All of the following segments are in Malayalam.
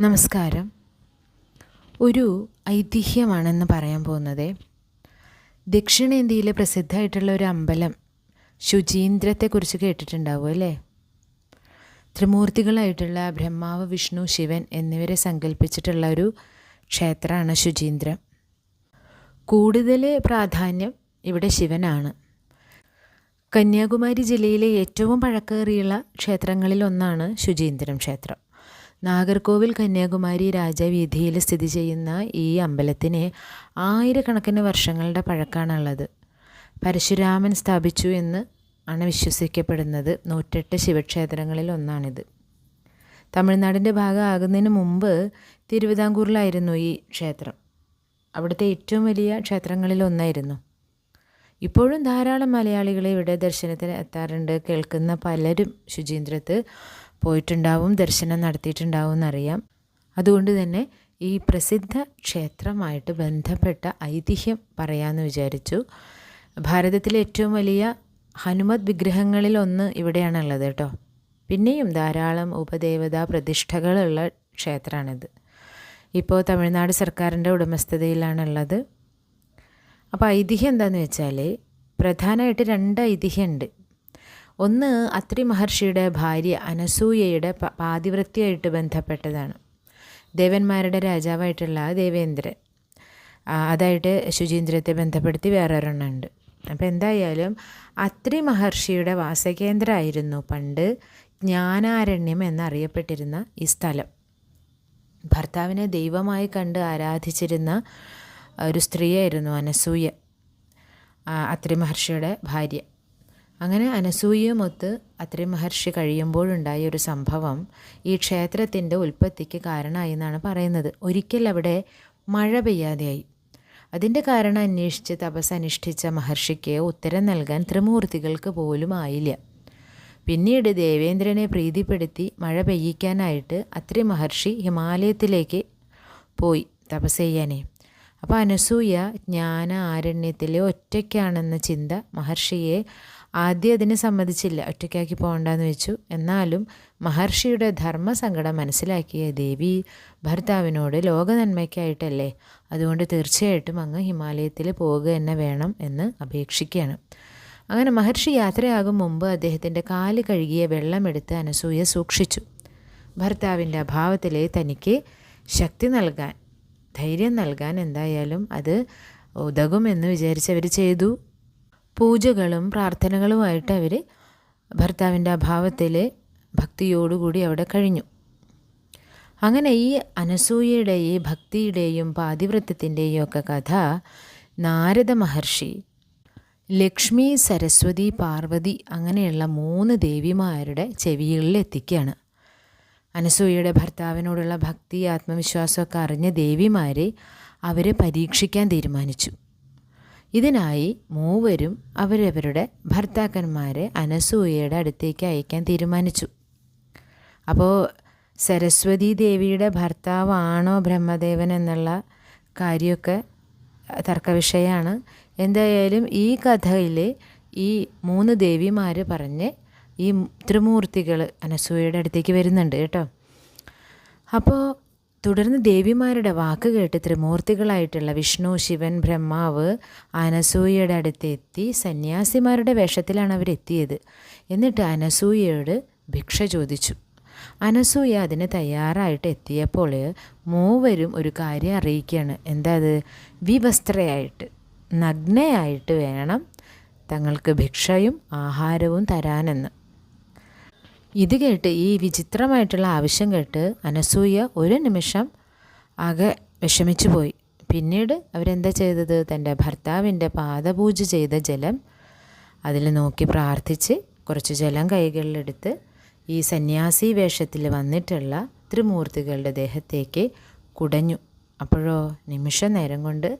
നമസ്കാരം. ഒരു ഐതിഹ്യമാണെന്ന് പറയാൻ പോകുന്നത്. ദക്ഷിണേന്ത്യയിലെ പ്രസിദ്ധമായിട്ടുള്ള ഒരു അമ്പലം ശുചീന്ദ്രത്തെക്കുറിച്ച് കേട്ടിട്ടുണ്ടാവും അല്ലേ? ത്രിമൂർത്തികളായിട്ടുള്ള ബ്രഹ്മാവ്, വിഷ്ണു, ശിവൻ എന്നിവരെ സങ്കല്പിച്ചിട്ടുള്ള ഒരു ക്ഷേത്രമാണ് ശുചീന്ദ്രം. കൂടുതൽ പ്രാധാന്യം ഇവിടെ ശിവനാണ്. കന്യാകുമാരി ജില്ലയിലെ ഏറ്റവും പഴക്കേറിയുള്ള ക്ഷേത്രങ്ങളിൽ ഒന്നാണ് ശുചീന്ദ്രം ക്ഷേത്രം. നാഗർകോവിൽ കന്യാകുമാരി രാജവീഥിയിൽ സ്ഥിതി ചെയ്യുന്ന ഈ അമ്പലത്തിന് ആയിരക്കണക്കിന് വർഷങ്ങളുടെ പഴക്കമാണുള്ളത്. പരശുരാമൻ സ്ഥാപിച്ചു എന്ന് ആണ് വിശ്വസിക്കപ്പെടുന്നത്. 108 ശിവക്ഷേത്രങ്ങളിൽ ഒന്നാണിത്. തമിഴ്നാടിൻ്റെ ഭാഗമാകുന്നതിന് മുമ്പ് തിരുവിതാംകൂറിലായിരുന്നു ഈ ക്ഷേത്രം. അവിടുത്തെ ഏറ്റവും വലിയ ക്ഷേത്രങ്ങളിൽ ഒന്നായിരുന്നു. ഇപ്പോഴും ധാരാളം മലയാളികൾ ഇവിടെ ദർശനത്തിന് എത്താറുണ്ട്. കേൾക്കുന്ന പലരും ശുചീന്ദ്രത്ത് പോയിട്ടുണ്ടാവും, ദർശനം നടത്തിയിട്ടുണ്ടാവും എന്നറിയാം. അതുകൊണ്ട് തന്നെ ഈ പ്രസിദ്ധ ക്ഷേത്രമായിട്ട് ബന്ധപ്പെട്ട ഐതിഹ്യം പറയാമെന്ന് വിചാരിച്ചു. ഭാരതത്തിലെ ഏറ്റവും വലിയ ഹനുമത് വിഗ്രഹങ്ങളിൽ ഒന്ന് ഇവിടെയാണുള്ളത് കേട്ടോ. പിന്നെയും ധാരാളം ഉപദേവതാ പ്രതിഷ്ഠകളുള്ള ക്ഷേത്രമാണിത്. ഇപ്പോൾ തമിഴ്നാട് സർക്കാരിൻ്റെ ഉടമസ്ഥതയിലാണുള്ളത്. അപ്പോൾ ഐതിഹ്യം എന്താണെന്ന് വെച്ചാൽ പ്രധാനമായിട്ട് 2 ഐതിഹ്യമുണ്ട്. ഒന്ന് അത്രി മഹർഷിയുടെ ഭാര്യ അനസൂയയുടെ പാതിവൃത്യമായിട്ട് ബന്ധപ്പെട്ടതാണ്. ദേവന്മാരുടെ രാജാവായിട്ടുള്ള ദേവേന്ദ്രൻ, അതായിട്ട് ശുചീന്ദ്രത്തെ ബന്ധപ്പെടുത്തി വേറൊരെണ്ണമുണ്ട്. അപ്പോൾ എന്തായാലും അത്രി മഹർഷിയുടെ വാസകേന്ദ്രമായിരുന്നു പണ്ട് ജ്ഞാനാരണ്യം എന്നറിയപ്പെട്ടിരുന്ന ഈ സ്ഥലം. ഭർത്താവിനെ ദൈവമായി കണ്ട് ആരാധിച്ചിരുന്ന ഒരു സ്ത്രീയായിരുന്നു അനസൂയ, അത്രി മഹർഷിയുടെ ഭാര്യ. അങ്ങനെ അനസൂയമൊത്ത് അത്രി മഹർഷി കഴിയുമ്പോഴുണ്ടായ ഒരു സംഭവം ഈ ക്ഷേത്രത്തിൻ്റെ ഉൽപ്പത്തിക്ക് കാരണമായി എന്നാണ് പറയുന്നത്. ഒരിക്കൽ അവിടെ മഴ പെയ്യാതെയായി. അതിൻ്റെ കാരണം അന്വേഷിച്ച് തപസ്സനുഷ്ഠിച്ച മഹർഷിക്ക് ഉത്തരം നൽകാൻ ത്രിമൂർത്തികൾക്ക് പോലും ആയില്ല. പിന്നീട് ദേവേന്ദ്രനെ പ്രീതിപ്പെടുത്തി മഴ പെയ്യിക്കാനായിട്ട് അത്രി മഹർഷി ഹിമാലയത്തിലേക്ക് പോയി തപസ് ചെയ്യാനേ. അപ്പോൾ അനസൂയ ജ്ഞാന ആരണ്യത്തിലെ ഒറ്റയ്ക്കാണെന്ന ചിന്ത മഹർഷിയെ ആദ്യം അതിന് സമ്മതിച്ചില്ല, ഒറ്റയ്ക്കാക്കി പോകണ്ടെന്ന് വെച്ചു. എന്നാലും മഹർഷിയുടെ ധർമ്മസങ്കടം മനസ്സിലാക്കിയ ദേവി ഭർത്താവിനോട് ലോക നന്മയ്ക്കായിട്ടല്ലേ, അതുകൊണ്ട് തീർച്ചയായിട്ടും അങ്ങ് ഹിമാലയത്തിൽ പോവുക തന്നെ വേണം എന്ന് അപേക്ഷിക്കുകയാണ്. അങ്ങനെ മഹർഷി യാത്രയാകും മുമ്പ് അദ്ദേഹത്തിൻ്റെ കാല് കഴുകിയ വെള്ളമെടുത്ത് അനസൂയ സൂക്ഷിച്ചു. ഭർത്താവിൻ്റെ അഭാവത്തിലെ തനിക്ക് ശക്തി നൽകാൻ, ധൈര്യം നൽകാൻ എന്തായാലും അത് ഉതകുമെന്ന് വിചാരിച്ചവർ ചെയ്തു. പൂജകളും പ്രാർത്ഥനകളുമായിട്ട് അവർ ഭർത്താവിൻ്റെ അഭാവത്തിൽ ഭക്തിയോടുകൂടി അവിടെ കഴിഞ്ഞു. അങ്ങനെ ഈ അനസൂയയുടെ ഈ ഭക്തിയുടെയും പാതിവ്രത്യത്തിൻ്റെയും ഒക്കെ കഥ നാരദ മഹർഷി ലക്ഷ്മി, സരസ്വതി, പാർവതി അങ്ങനെയുള്ള 3 ദേവിമാരുടെ ചെവികളിൽ എത്തിക്കുകയാണ്. അനസൂയയുടെ ഭർത്താവിനോടുള്ള ഭക്തി, ആത്മവിശ്വാസമൊക്കെ അറിഞ്ഞ ദേവിമാരെ അവരെ പരീക്ഷിക്കാൻ തീരുമാനിച്ചു. ഇതിനായി മൂവരും അവരവരുടെ ഭർത്താക്കന്മാരെ അനസൂയയുടെ അടുത്തേക്ക് അയക്കാൻ തീരുമാനിച്ചു. അപ്പോൾ സരസ്വതി ദേവിയുടെ ഭർത്താവാണോ ബ്രഹ്മദേവൻ എന്നുള്ള കാര്യമൊക്കെ തർക്കവിഷയമാണ്. എന്തായാലും ഈ കഥയിൽ ഈ 3 ദേവിമാർ പറഞ്ഞ് ഈ ത്രിമൂർത്തികൾ അനസൂയയുടെ അടുത്തേക്ക് വരുന്നുണ്ട് കേട്ടോ. അപ്പോൾ തുടർന്ന് ദേവിമാരുടെ വാക്ക് കേട്ട് ത്രിമൂർത്തികളായിട്ടുള്ള വിഷ്ണു, ശിവൻ, ബ്രഹ്മാവ് അനസൂയയുടെ അടുത്തെത്തി. സന്യാസിമാരുടെ വേഷത്തിലാണ് അവരെത്തിയത്. എന്നിട്ട് അനസൂയയോട് ഭിക്ഷ ചോദിച്ചു. അനസൂയ അതിന് തയ്യാറായിട്ട് എത്തിയപ്പോൾ മൂവരും ഒരു കാര്യം അറിയിക്കുകയാണ്. എന്താ അത്? വിവസ്ത്രയായിട്ട്, നഗ്നയായിട്ട് വേണം തങ്ങൾക്ക് ഭിക്ഷയും ആഹാരവും തരാനെന്ന്. ഇത് കേട്ട്, ഈ വിചിത്രമായിട്ടുള്ള ആവശ്യം കേട്ട് അനസൂയ ഒരു നിമിഷം ആകെ വിഷമിച്ചു പോയി. പിന്നീട് അവരെന്താ ചെയ്തത്? തൻ്റെ ഭർത്താവിൻ്റെ പാദപൂജ ചെയ്ത ജലം അതിൽ നോക്കി പ്രാർത്ഥിച്ച് കുറച്ച് ജലം കൈകളിലെടുത്ത് ഈ സന്യാസി വേഷത്തിൽ വന്നിട്ടുള്ള ത്രിമൂർത്തികളുടെ ദേഹത്തേക്ക് കുടഞ്ഞു. അപ്പോഴോ നിമിഷ നേരം കൊണ്ട്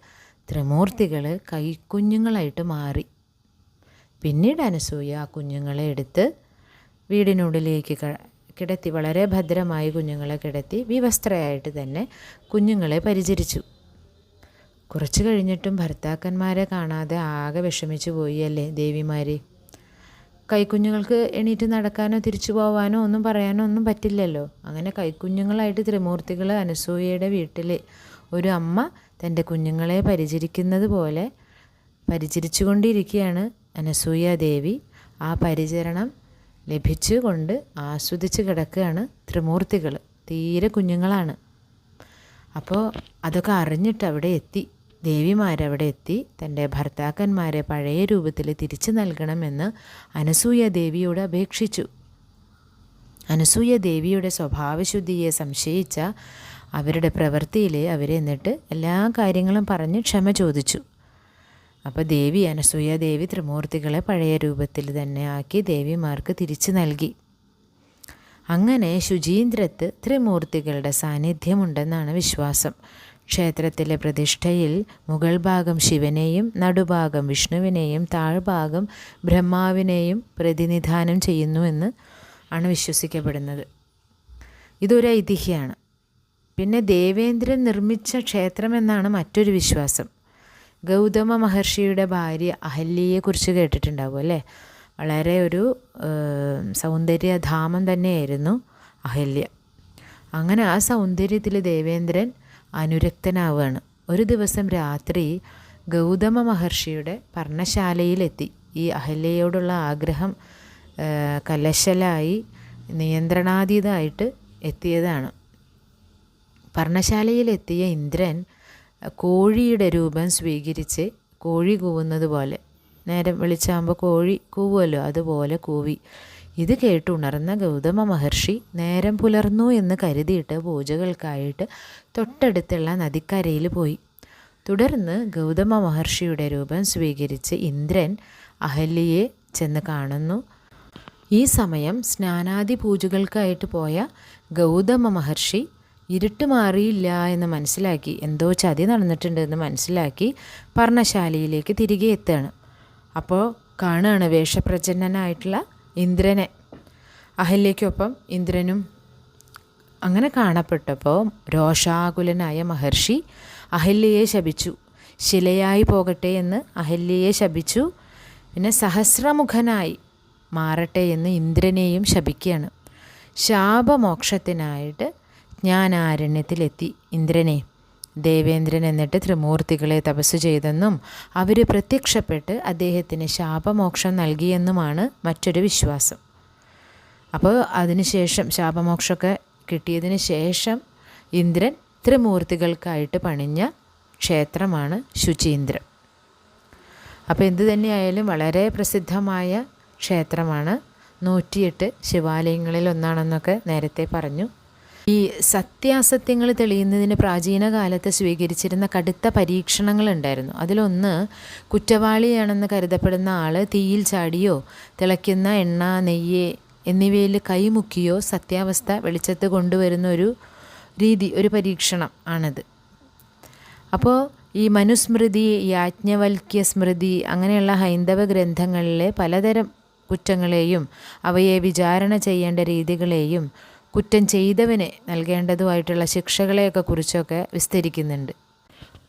ത്രിമൂർത്തികൾ കൈക്കുഞ്ഞുങ്ങളായിട്ട് മാറി. പിന്നീട് അനസൂയ ആ കുഞ്ഞുങ്ങളെ എടുത്ത് വീടിനുള്ളിലേക്ക് കിടത്തി, വളരെ ഭദ്രമായി കുഞ്ഞുങ്ങളെ കിടത്തി വിവസ്ത്രയായിട്ട് തന്നെ കുഞ്ഞുങ്ങളെ പരിചരിച്ചു. കുറച്ച് കഴിഞ്ഞിട്ടും ഭർത്താക്കന്മാരെ കാണാതെ ആകെ വിഷമിച്ചു പോയി അല്ലേ ദേവിമാർ. കൈക്കുഞ്ഞുങ്ങൾക്ക് എണീറ്റ് നടക്കാനോ തിരിച്ചു പോകാനോ ഒന്നും പറയാനോ ഒന്നും പറ്റില്ലല്ലോ. അങ്ങനെ കൈക്കുഞ്ഞുങ്ങളായിട്ട് ത്രിമൂർത്തികൾ അനസൂയയുടെ വീട്ടിൽ ഒരു അമ്മ തൻ്റെ കുഞ്ഞുങ്ങളെ പരിചരിക്കുന്നത് പോലെ പരിചരിച്ചു കൊണ്ടിരിക്കുകയാണ് അനസൂയ ദേവി. ആ പരിചരണം ലഭിച്ചുകൊണ്ട് ആസ്വദിച്ച് കിടക്കുകയാണ് ത്രിമൂർത്തികൾ. തീരെ കുഞ്ഞുങ്ങളാണ്. അപ്പോൾ അതൊക്കെ അറിഞ്ഞിട്ട് അവിടെ എത്തി, ദേവിമാരവിടെ എത്തി തൻ്റെ ഭർത്താക്കന്മാരെ പഴയ രൂപത്തിൽ തിരിച്ചു നൽകണമെന്ന് അനസൂയ ദേവിയോട് അപേക്ഷിച്ചു. അനസൂയ ദേവിയുടെ സ്വഭാവശുദ്ധിയെ സംശയിച്ച അവരുടെ പ്രവൃത്തിയിൽ അവരെ എന്നിട്ട് എല്ലാ കാര്യങ്ങളും പറഞ്ഞ് ക്ഷമ ചോദിച്ചു. അപ്പോൾ അനസൂയ ദേവി ത്രിമൂർത്തികളെ പഴയ രൂപത്തിൽ തന്നെ ആക്കി ദേവിമാർക്ക് തിരിച്ചു നൽകി. അങ്ങനെ ശുചീന്ദ്രത്ത് ത്രിമൂർത്തികളുടെ സാന്നിധ്യമുണ്ടെന്നാണ് വിശ്വാസം. ക്ഷേത്രത്തിലെ പ്രതിഷ്ഠയിൽ മുകൾ ഭാഗം ശിവനെയും നടുഭാഗം വിഷ്ണുവിനെയും താഴ്ഭാഗം ബ്രഹ്മാവിനെയും പ്രതിനിധാനം ചെയ്യുന്നുവെന്ന് ആണ് വിശ്വസിക്കപ്പെടുന്നത്. ഇതൊരു ഐതിഹ്യമാണ്. പിന്നെ ദേവേന്ദ്രൻ നിർമ്മിച്ച ക്ഷേത്രമെന്നാണ് മറ്റൊരു വിശ്വാസം. ഗൗതമ മഹർഷിയുടെ ഭാര്യ അഹല്യയെക്കുറിച്ച് കേട്ടിട്ടുണ്ടാവും അല്ലേ? വളരെ ഒരു സൗന്ദര്യധാമം തന്നെയായിരുന്നു അഹല്യ. അങ്ങനെ ആ സൗന്ദര്യത്തിൽ ദേവേന്ദ്രൻ അനുരക്തനാവുകയാണ്. ഒരു ദിവസം രാത്രി ഗൗതമ മഹർഷിയുടെ പർണശാലയിലെത്തി. ഈ അഹല്യയോടുള്ള ആഗ്രഹം കലശലായി നിയന്ത്രണാതീതമായിട്ട് എത്തിയതാണ്. പർണശാലയിലെത്തിയ ഇന്ദ്രൻ കോഴിയുടെ രൂപം സ്വീകരിച്ച് കോഴി കൂവുന്നത് പോലെ, നേരം വെളിച്ചാകുമ്പോൾ കോഴി കൂവുമല്ലോ, അതുപോലെ കൂവി. ഇത് കേട്ടുണർന്ന ഗൗതമ മഹർഷി നേരം പുലർന്നു എന്ന് കരുതിയിട്ട് പൂജകൾക്കായിട്ട് തൊട്ടടുത്തുള്ള നദിക്കരയിൽ പോയി. തുടർന്ന് ഗൗതമ മഹർഷിയുടെ രൂപം സ്വീകരിച്ച് ഇന്ദ്രൻ അഹല്യയെ ചെന്ന് കാണുന്നു. ഈ സമയം സ്നാനാദി പൂജകൾക്കായിട്ട് പോയ ഗൗതമ മഹർഷി ഇരുട്ട് മാറിയില്ല എന്ന് മനസ്സിലാക്കി, എന്തോ ചതി നടന്നിട്ടുണ്ട് എന്ന് മനസ്സിലാക്കി പർണശാലയിലേക്ക് തിരികെ എത്തുകയാണ്. അപ്പോൾ കാണുകയാണ് വേഷപ്രച്ഛന്നനായിട്ടുള്ള ഇന്ദ്രനെ. അഹല്യയ്ക്കൊപ്പം ഇന്ദ്രനും അങ്ങനെ കാണപ്പെട്ടപ്പോൾ രോഷാകുലനായ മഹർഷി അഹല്യയെ ശപിച്ചു. ശിലയായി പോകട്ടെ എന്ന് അഹല്യയെ ശപിച്ചു. പിന്നെ സഹസ്രമുഖനായി മാറട്ടെ എന്ന് ഇന്ദ്രനെയും ശപിക്കുകയാണ്. ശാപമോക്ഷത്തിനായിട്ട് ജ്ഞാനാരണ്യത്തിലെത്തി ഇന്ദ്രനെ. ദേവേന്ദ്രൻ എന്നിട്ട് ത്രിമൂർത്തികളെ തപസ് ചെയ്തെന്നും അവർ പ്രത്യക്ഷപ്പെട്ട് അദ്ദേഹത്തിന് ശാപമോക്ഷം നൽകിയെന്നുമാണ് മറ്റൊരു വിശ്വാസം. അപ്പോൾ അതിനുശേഷം ശാപമോക്ഷമൊക്കെ കിട്ടിയതിന് ശേഷം ഇന്ദ്രൻ ത്രിമൂർത്തികൾക്കായിട്ട് പണിഞ്ഞ ക്ഷേത്രമാണ് ശുചീന്ദ്രം. അപ്പോൾ എന്തു തന്നെയായാലും വളരെ പ്രസിദ്ധമായ ക്ഷേത്രമാണ്. 108 ശിവാലയങ്ങളിൽ ഒന്നാണെന്നൊക്കെ നേരത്തെ പറഞ്ഞു. ഈ സത്യാസത്യങ്ങൾ തെളിയുന്നതിന് പ്രാചീന കാലത്ത് സ്വീകരിച്ചിരുന്ന കടുത്ത പരീക്ഷണങ്ങളുണ്ടായിരുന്നു. അതിലൊന്ന്, കുറ്റവാളിയാണെന്ന് കരുതപ്പെടുന്ന ആൾ തീയിൽ ചാടിയോ തിളയ്ക്കുന്ന എണ്ണ, നെയ്യ് എന്നിവയിൽ കൈമുക്കിയോ സത്യാവസ്ഥ വെളിച്ചത്ത് കൊണ്ടുവരുന്ന ഒരു രീതി, ഒരു പരീക്ഷണം ആണിത്. അപ്പോൾ ഈ മനുസ്മൃതി, യാജ്ഞവൽക്യ സ്മൃതി അങ്ങനെയുള്ള ഹൈന്ദവ ഗ്രന്ഥങ്ങളിലെ പലതരം കുറ്റങ്ങളെയും അവയെ വിചാരണ ചെയ്യേണ്ട രീതികളെയും കുറ്റം ചെയ്തവന് നൽകേണ്ടതുമായിട്ടുള്ള ശിക്ഷകളെയൊക്കെ കുറിച്ചൊക്കെ വിസ്തരിക്കുന്നുണ്ട്.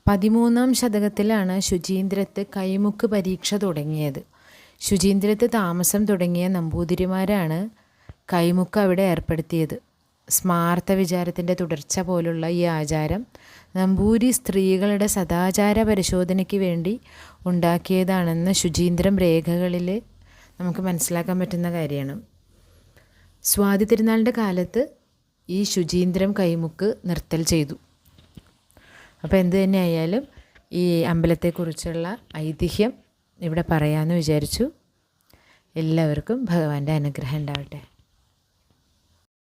13-ാം ശതകത്തിലാണ് ശുചീന്ദ്രത്ത് കൈമുക്ക് പരീക്ഷ തുടങ്ങിയത്. ശുചീന്ദ്രത്ത് താമസം തുടങ്ങിയ നമ്പൂതിരിമാരാണ് കൈമുക്ക് അവിടെ ഏർപ്പെടുത്തിയത്. സ്മാർത്ത വിചാരത്തിൻ്റെ തുടർച്ച പോലുള്ള ഈ ആചാരം നമ്പൂരി സ്ത്രീകളുടെ സദാചാര പരിശോധനയ്ക്ക് വേണ്ടി ഉണ്ടാക്കിയതാണെന്ന് ശുചീന്ദ്രം രേഖകളിൽ നമുക്ക് മനസ്സിലാക്കാൻ പറ്റുന്ന കാര്യമാണ്. സ്വാതി തിരുനാളിൻ്റെ കാലത്ത് ഈ ശുചീന്ദ്രം കൈമുക്ക് നിർത്തൽ ചെയ്തു. അപ്പോൾ എന്തു തന്നെയായാലും ഈ അമ്പലത്തെക്കുറിച്ചുള്ള ഐതിഹ്യം ഇവിടെ പറയാമെന്ന് വിചാരിച്ചു. എല്ലാവർക്കും ഭഗവാന്റെ അനുഗ്രഹം ഉണ്ടാവട്ടെ.